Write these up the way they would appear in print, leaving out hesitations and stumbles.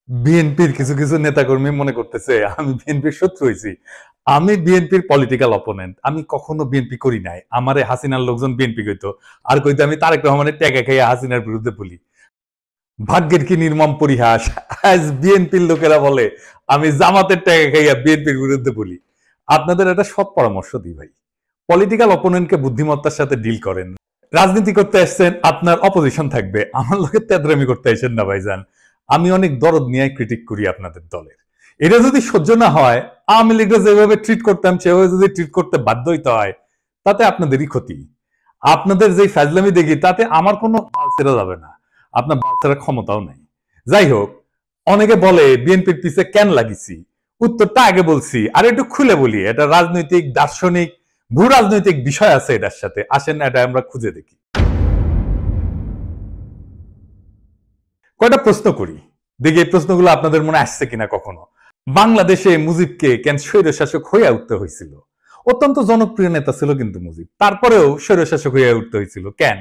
বিএনপির কিছু কিছু নেতাকর্মী মনে করতেছে আমি বিএনপির শত্রু হয়েছি। আমি বিএনপির পলিটিক্যাল অপোনেন্ট। আমি কখনো বিএনপি করি নাই। আমারে হাসিনার লোকজন বিএনপি কইতো, আর কইতো আমি তারেক রহমানের ট্যাগা খাইয়া হাসিনার বিরুদ্ধে বলি। ভাগ্যের কি নির্মম পরিহাস, আজ বিএনপির লোকেরা বলে আমি জামাতের ট্যাগা খাইয়া বিএনপির বিরুদ্ধে বলি। আপনাদের একটা সৎ পরামর্শ দিই ভাই, পলিটিক্যাল অপোনেন্টকে বুদ্ধিমত্তার সাথে ডিল করেন। রাজনীতি করতে আসছেন, আপনার অপোজিশন থাকবে, আমার লোকের তেদরামি করতে আসেন না ভাইজান। আমি অনেক দরদ নিয়ে ক্রিটিক করি আপনাদের দলের। এটা যদি সহ্য না হয়, আওয়ামী লীগরা যেভাবে ট্রিট করতাম সেভাবে যদি ট্রিট করতে বাধ্য হইতে হয়, তাতে আপনাদেরই ক্ষতি। আপনাদের যে ফাজলামি দেখি তাতে আমার কোনো বাল ছেড়া যাবে না, আপনার বাল ছেড়ার ক্ষমতাও নাই। যাই হোক, অনেকে বলে বিএনপির পিছে কেন লাগিছি, উত্তরটা আগে বলছি, আর একটু খুলে বলি। এটা রাজনৈতিক, দার্শনিক, ভূ রাজনৈতিক বিষয় আছে এটার সাথে। আসেন না এটা আমরা খুঁজে দেখি। কয়টা প্রশ্ন করি, দেখি এই প্রশ্নগুলো আপনাদের মনে আসছে কিনা কখনো। বাংলাদেশে মুজিবকে কেন স্বৈরশাসক হইয়া উঠতে হয়েছিল? অত্যন্ত জনপ্রিয় নেতা ছিল কিন্তু মুজিব, তারপরেও স্বৈরশাসক হইয়া উঠতে হয়েছিল কেন?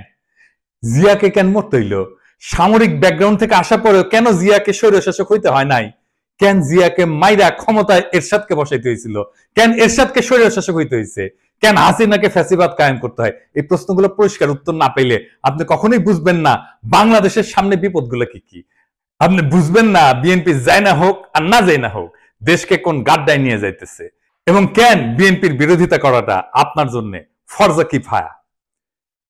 জিয়াকে কেন মরতে হইল? সামরিক ব্যাকগ্রাউন্ড থেকে আসা পরেও কেন জিয়াকে স্বৈরশাসক হইতে হয় নাই? কেন জিয়াকে মাইরা ক্ষমতায় এরশাদকে বসাইতে হয়েছিল? কেন এরশাদকে স্বৈরশাসক হইতে হয়েছে? কেন হাসিনাকে ফ্যাসিবাদ কায়েম করতে হয়? এই প্রশ্নগুলো পরিষ্কার উত্তর না পেলে আপনি কখনোই বুঝবেন না বাংলাদেশের সামনে বিপদগুলো কি কি। আপনি বুঝবেন না বিএনপি যায় না হোক আর না যায় না হোক, দেশকে কোন গাড্ডায় নিয়ে যাইতেছে, এবং কেন বিএনপির বিরোধিতা করাটা আপনার জন্য ফরজা কিফায়া।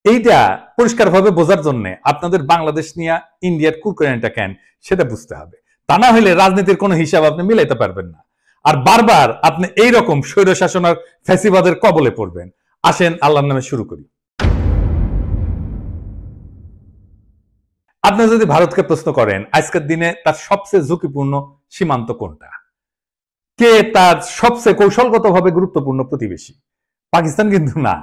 এইটা পরিষ্কারভাবে বোঝার জন্য আপনাদের বাংলাদেশ নিয়ে ইন্ডিয়ার কুরকুরানিটা কেন সেটা বুঝতে হবে। তা না হলে রাজনীতির কোনো হিসাব আপনি মিলাইতে পারবেন না, আর বারবার আপনি এইরকম স্বৈর শাসনের ফ্যাসিবাদের কবলে পড়বেন। আসেন আল্লাহর নামে শুরু করি। আপনি যদি ভারতকে প্রশ্ন করেন আজকের দিনে তার সবচেয়ে ঝুঁকিপূর্ণ সীমান্ত কোনটা, কে তার সবচেয়ে কৌশলগতভাবে গুরুত্বপূর্ণ প্রতিবেশী, পাকিস্তান কিন্তু না,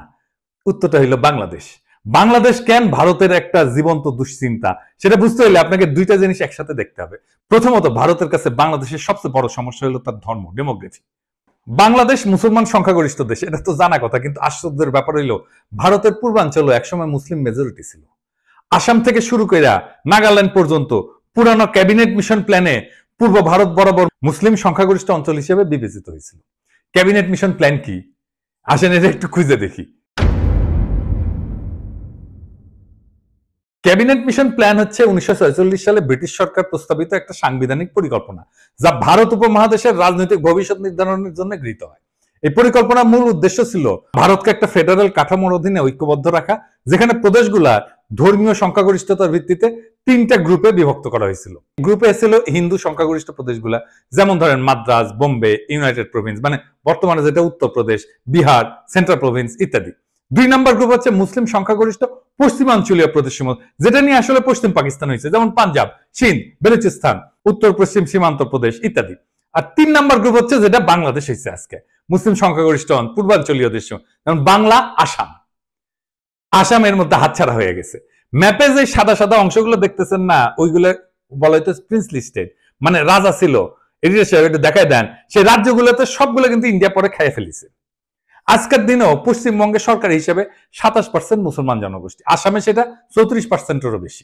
উত্তরটা হইল বাংলাদেশ। বাংলাদেশ কেন ভারতের একটা জীবন্ত দুশ্চিন্তা, সেটা বুঝতে হলে আপনাকে দুইটা জিনিস একসাথে দেখতে হবে। প্রথমত, ভারতের কাছে বাংলাদেশের সবচেয়ে বড় সমস্যা হলো তার ধর্ম, ডেমোগ্রাফি। বাংলাদেশ মুসলমান সংখ্যাগরিষ্ঠ দেশ, এটা তো জানা কথা, কিন্তু আশ্চর্যের ব্যাপার হইল ভারতের পূর্বাঞ্চল একসময় মুসলিম মেজরিটি ছিল। আসাম থেকে শুরু করে নাগাল্যান্ড পর্যন্ত পুরানো ক্যাবিনেট মিশন প্ল্যানে পূর্ব ভারত বরাবর মুসলিম সংখ্যাগরিষ্ঠ অঞ্চল হিসেবে বিবেচিত হয়েছিল। ক্যাবিনেট মিশন প্ল্যান কি? আসেন এটা একটু খুঁজে দেখি। ক্যাবিনেট মিশন প্ল্যান হচ্ছে 1946 সালে ব্রিটিশ সরকার প্রস্তাবিত একটা সাংবিধানিক পরিকল্পনা, যা ভারত উপমহাদেশের রাজনৈতিক ভবিষ্যৎ নির্ধারণের জন্য গৃহীত হয়। এই পরিকল্পনার মূল উদ্দেশ্য ছিল ভারতকে একটা ফেডারেল কাঠামোর অধীনে ঐক্যবদ্ধ রাখা, যেখানে প্রদেশগুলা ধর্মীয় সংখ্যাগরিষ্ঠতার ভিত্তিতে তিনটা গ্রুপে বিভক্ত করা হয়েছিল। গ্রুপে ছিল হিন্দু সংখ্যাগরিষ্ঠ প্রদেশগুলা, যেমন ধরেন মাদ্রাজ, বোম্বে, ইউনাইটেড প্রভিন্স, মানে বর্তমানে যেটা উত্তরপ্রদেশ, বিহার, সেন্ট্রাল প্রভিন্স ইত্যাদি। দুই নম্বর গ্রুপ হচ্ছে মুসলিম সংখ্যাগরিষ্ঠ পশ্চিমাঞ্চলীয় প্রদেশসমূহ, যেটা নিয়ে আসলে পশ্চিম পাকিস্তান হয়েছে, যেমন পাঞ্জাব, সিন্ধ, বেলুচিস্তান, উত্তর পশ্চিম সীমান্ত প্রদেশ ইত্যাদি। আর তিন নম্বর গ্রুপ হচ্ছে যেটা বাংলাদেশ হয়েছে আজকে, মুসলিম সংখ্যাগরিষ্ঠ পূর্বাঞ্চলীয় দেশ, যেমন বাংলা, আসাম। আসামের মধ্যে হাতছাড়া হয়ে গেছে। ম্যাপে যে সাদা সাদা অংশগুলো দেখতেছেন না, ওইগুলো বলা হইতো প্রিন্সলি স্টেট, মানে রাজা ছিল, এটা দেখায় দেন সেই রাজ্যগুলোতে সবগুলো কিন্তু ইন্ডিয়া পরে খাইয়ে ফেলেছে। আজকের দিনেও পশ্চিমবঙ্গে সরকার হিসেবে 27% মুসলমান জনগোষ্ঠী, আসামে সেটা 34%-এরও বেশি।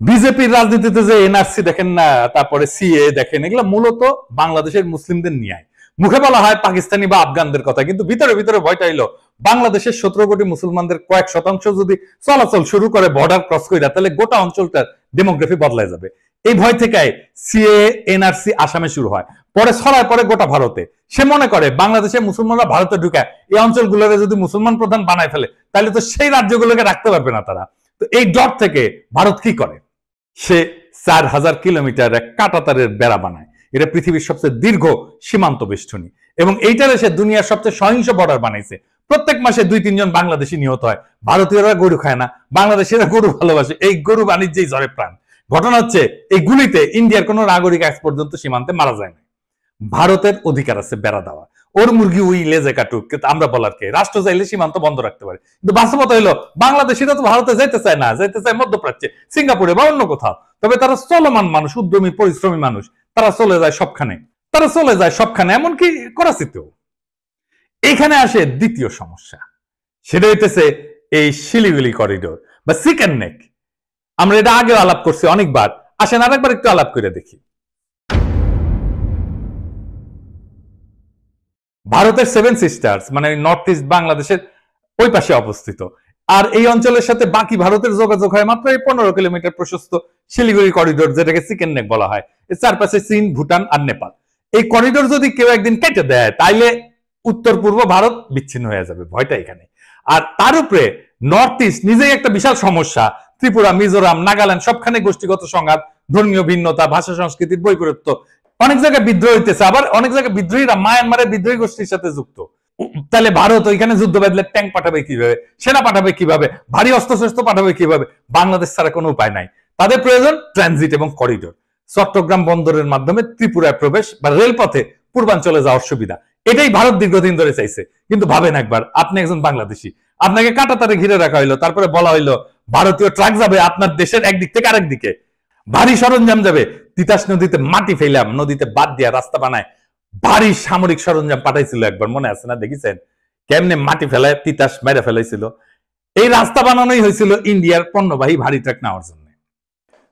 বিজেপির রাজনীতিতে যে এনআরসি দেখেন না, তারপরে সিএ দেখেন, এগুলো মূলত বাংলাদেশের মুসলিমদের নিয়ে। মুখে বলা হয় পাকিস্তানি বা আফগানদের কথা, কিন্তু ভিতরে ভিতরে ভয়টা হইলো বাংলাদেশের 17 কোটি মুসলমানদের কয়েক শতাংশ যদি চলাচল শুরু করে বর্ডার ক্রস করে, তাহলে গোটা অঞ্চলটার ডেমোগ্রাফি বদলায় যাবে। এই ভয় থেকে সিএ, এনআরসি আসামে শুরু হয়, পরে ছড়ায় পরে গোটা ভারতে। সে মনে করে বাংলাদেশের মুসলমানরা ভারতে ঢুকে এই অঞ্চলগুলোকে যদি মুসলমান প্রধান বানায় ফেলে, তাহলে তো সেই রাজ্যগুলোকে রাখতে পারবে না তারা। তো এই ডট থেকে ভারত কি করে, সে 4000 কিলোমিটার এক কাঁটাতারের বেড়া বানায়। এটা পৃথিবীর সবচেয়ে দীর্ঘ সীমান্ত বেষ্টনী, এবং এইটারে সে দুনিয়ার সবচেয়ে সহিংস বর্ডার বানাইছে। প্রত্যেক মাসে 2-3 জন বাংলাদেশি নিহত হয়। ভারতীয়রা গরু খায় না, বাংলাদেশিরা গরু ভালোবাসে, এই গরু বাণিজ্যেই ঝরে প্রাণ। ঘটনা হচ্ছে এই গুলিতে ইন্ডিয়ার কোন নাগরিক আজ পর্যন্ত সীমান্তে মারা যায় না। ভারতের অধিকার আছে বেড়া দেওয়া, ওর মুরগি উই লেজে কাটুক, কিন্তু আমরা বলার কে? রাষ্ট্র চাইলে সীমান্ত বন্ধ রাখতে পারে, কিন্তু বাস্তবতা হলো বাংলাদেশিরা তো ভারতে যেতে চায় না, যেতে চায় মধ্যপ্রাচ্যে, সিঙ্গাপুরে বা অন্য কোথাও। তবে তারা চলমান মানুষ, উদ্যমী পরিশ্রমী মানুষ, তারা চলে যায় সবখানে, তারা চলে যায় সবখানে, এমনকি করাচিতেও। এইখানে আসে দ্বিতীয় সমস্যা, সেটা হইতেছে এই শিলিগুড়ি করিডোর বা চিকেন নেক। আমরা এটা আগেও আলাপ করছি অনেকবার, আসেন আরেকবার একটু আলাপ করে দেখি। ভারতের সেভেন সিস্টার্স মানে নর্থ ইস্ট বাংলাদেশের ওই পাশে অবস্থিত। আর এই অঞ্চলের সাথে বাকি ভারতের যোগাযোগ হয় মাত্র 15 কিলোমিটার প্রশস্ত শিলিগুড়ি করিডোর, যেটাকে চিকেন নেক বলা হয়। এর চারপাশে চীন, ভুটান আর নেপাল। এই করিডোর যদি কেউ একদিন কেটে দেয় তাইলে উত্তর পূর্ব ভারত বিচ্ছিন্ন হয়ে যাবে, ভয়টা এখানে। আর তার উপরে নর্থ ইস্ট নিজেই একটা বিশাল সমস্যা। ত্রিপুরা, মিজোরাম, নাগাল্যান্ড সবখানে গোষ্ঠীগত সংঘাত, ধর্মীয় ভিন্নতা, ভাষা সংস্কৃতির বৈপরীত্য। অনেক জায়গায় বিদ্রোহ হইতেছে, আবার অনেক জায়গায় বিদ্রোহীরা মায়ানমারের বিদ্রোহী গোষ্ঠীর সাথে যুক্ত। তাহলে ভারত ওইখানে যুদ্ধ বাঁধলে ট্যাঙ্ক পাঠাবে কিভাবে, সেনা পাঠাবে কিভাবে, ভারী অস্ত্রশস্ত্র পাঠাবে কিভাবে? বাংলাদেশ ছাড়া কোনো উপায় নাই। তাদের প্রয়োজন ট্রানজিট এবং করিডোর। চট্টগ্রাম বন্দরের মাধ্যমে ত্রিপুরায় প্রবেশ বা রেলপথে পূর্বাঞ্চলে যাওয়ার সুবিধা, এটাই ভারত দীর্ঘদিন ধরে চাইছে। কিন্তু ভাবেন একবার, আপনি একজন বাংলাদেশি, আপনাকে কাঁটাতারে ঘিরে রাখা হইলো, তারপরে বলা হইলো ভারতীয় ট্রাক যাবে আপনার দেশের একদিক থেকে আরেক দিকে, ভারী সরঞ্জাম যাবে। তিতাস নদীতে মাটি ফেলাম, নদীতে বাদ দিয়া রাস্তা বানায় ভারী সামরিক সরঞ্জাম পাঠাইছিল একবার, মনে আছে না? দেখেছেন কেমনে মাটি ফেলায় তিতাস মেরে ফেলাইছিল? এই রাস্তা বানানোই হয়েছিল ইন্ডিয়ার পণ্যবাহী ভারী ট্রাক নেওয়ার জন্য।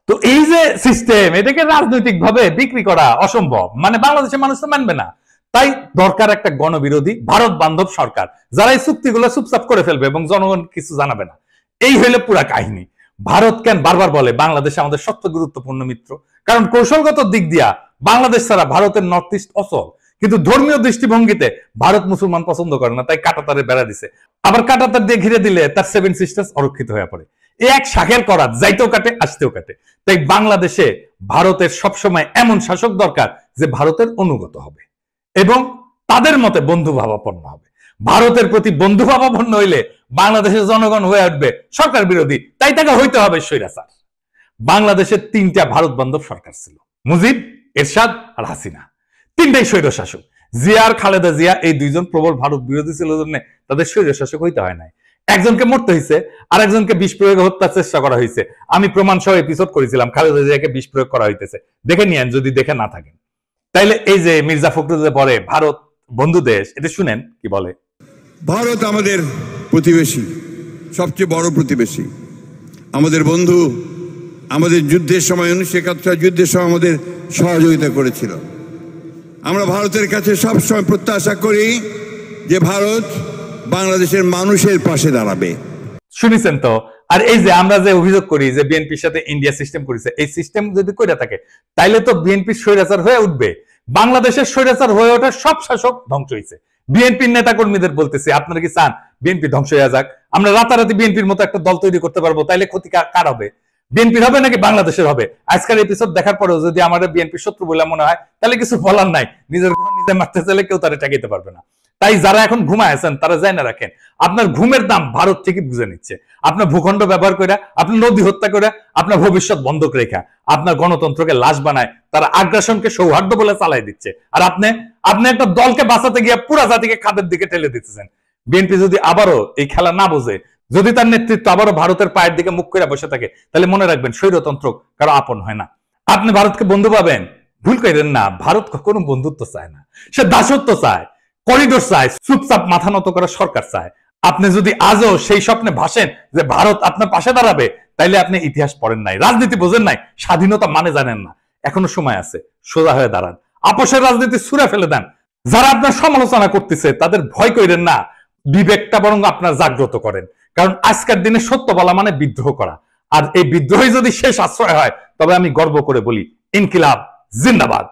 তো এই যে সিস্টেম, এটাকে রাজনৈতিক ভাবে বিক্রি করা অসম্ভব, মানে বাংলাদেশের মানুষ তো মানবে না। তাই দরকার একটা গণবিরোধী ভারত বান্ধব সরকার, যারা এই চুক্তিগুলো চুপচাপ করে ফেলবে এবং জনগণ কিছু জানাবে না। এই হইলে পুরা কাহিনী। ভারত কেন বারবার বলে বাংলাদেশ আমাদের সবচেয়ে গুরুত্বপূর্ণ মিত্র? কারণ কৌশলগত দিক দিয়া বাংলাদেশ ছাড়া ভারতের নর্থ ইস্ট অচল। কিন্তু ধর্মীয় দৃষ্টিভঙ্গিতে ভারত মুসলমান পছন্দ করে না, তাই কাঁটাতারে বেড়া দিছে। আবার কাঁটাতার দিয়ে ঘিরে দিলে তার সেভেন সিস্টার্স অরক্ষিত হয়ে পড়ে। এই এক শাখের করাত, যাইতেও কাটে আসতেও কাটে। তাই বাংলাদেশে ভারতের সবসময় এমন শাসক দরকার যে ভারতের অনুগত হবে এবং তাদের মতে বন্ধুভাবাপন্ন হবে। ভারতের প্রতি বন্ধুভাবাপন্ন হইলে বাংলাদেশের জনগণ হয়ে উঠবে সরকার বিরোধী, তাই তাকে হইতে হবে স্বৈরাচার। বাংলাদেশের 3টা ভারত বান্ধব সরকার ছিল, মুজিব, এরশাদ আর হাসিনা। 3টাই স্বৈর শাসক। জিয়া আর খালেদা জিয়া এই 2জন প্রবল ভারত বিরোধী ছিল জন্য তাদের স্বৈর শাসক হইতে হয় নাই। একজনকে মরতে হয়েছে, আর একজনকে বিষ প্রয়োগে হত্যার চেষ্টা করা হয়েছে। আমি প্রমাণ সহ এপিসোড করেছিলাম খালেদা জিয়াকে বিষ প্রয়োগ করা হইতেছে, দেখে নিয়েন যদি দেখে না থাকেন। তাইলে এই যে মির্জা ফখরুল যে বলে ভারত বন্ধু দেশ, এটা শুনেন কি বলে। ভারত আমাদের প্রতিবেশী, সবচেয়ে বড় প্রতিবেশী, আমাদের বন্ধু। আমাদের যুদ্ধের সময় 1971 যুদ্ধের সময় আমাদের সহযোগিতা করেছিল। আমরা ভারতের কাছে সবসময় প্রত্যাশা করি যে ভারত বাংলাদেশের মানুষের পাশে দাঁড়াবে। শুনেছেন তো? আর এই যে আমরা যে অভিযোগ করি যে বিএনপির সাথে ইন্ডিয়া সিস্টেম করেছে, এই সিস্টেম যদি কইরা থাকে তাইলে তো বিএনপি স্বৈরাচার হয়ে উঠবে। বাংলাদেশের স্বৈরাচার হয়ে ওঠা সব শাসক ধ্বংস হয়েছে। বিএনপির নেতা কর্মীদের বলতেছি, আপনারা কি চান বিএনপি ধ্বংস হয়ে যাক? আমরা রাতারাতি বিএনপির মতো একটা দল তৈরি করতে পারবো, তাইলে ক্ষতি কার হবে? বিএনপির হবে নাকি বাংলাদেশের হবে? আজকের এপিসোড দেখার পরেও যদি আমাদের বিএনপির শত্রু বলে মনে হয়, তাহলে কিছু বলার নাই। নিজের ঘুম নিজে মারতে চাইলে কেউ তারা ঠেকাইতে পারবে না। তাই যারা এখন ঘুমায় আছেন তারা জানা রাখেন, আপনার ঘুমের দাম ভারত ঠিকই বুঝে নিচ্ছে। আপনার ভূখণ্ড ব্যবহার করে, আপনার নদী হত্যা করে, আপনার ভবিষ্যৎ বন্ধক রেখা, আপনার গণতন্ত্রকে লাশ বানায়, তারা আগ্রাসনকে সৌহার্দ্য বলে চালাই দিচ্ছে। আর আপনি একটা দলকে বাঁচাতে গিয়ে পুরা জাতিকে খাদের দিকে ঠেলে দিতেছেন। বিএনপি যদি আবারও এই খেলা না বোঝে, যদি তার নেতৃত্ব আবারও ভারতের পায়ের দিকে মুখ করে বসে থাকে, তাহলে মনে রাখবেন স্বৈরতন্ত্র কারো আপন হয় না। আপনি ভারতকে বন্ধু পাবেন, ভুল করেন না। ভারত কখনো বন্ধুত্ব চায় না, সে দাসত্ব চায়, করিডোর চায়, চুপচাপ মাথা নত করা সরকার চায়। আপনি যদি আজও সেই স্বপ্নে ভাসেন যে ভারত আপনার পাশে দাঁড়াবে, তাইলে আপনি ইতিহাস পড়েন নাই, রাজনীতি বোঝেন নাই, স্বাধীনতা মানে জানেন না। এখনো সময় আছে, সোজা হয়ে দাঁড়ান, আপোষের রাজনীতি ছুঁড়ে ফেলে দেন। যারা আপনার সমালোচনা করতেছে তাদের ভয় করেন না, বিবেকটা বরং আপনার জাগ্রত করেন। কারণ আজকের দিনে সত্য বলা মানে বিদ্রোহ করা, আর এই বিদ্রোহী যদি শেষ আশ্রয় হয়, তবে আমি গর্ব করে বলি ইনকিলাব জিন্দাবাদ।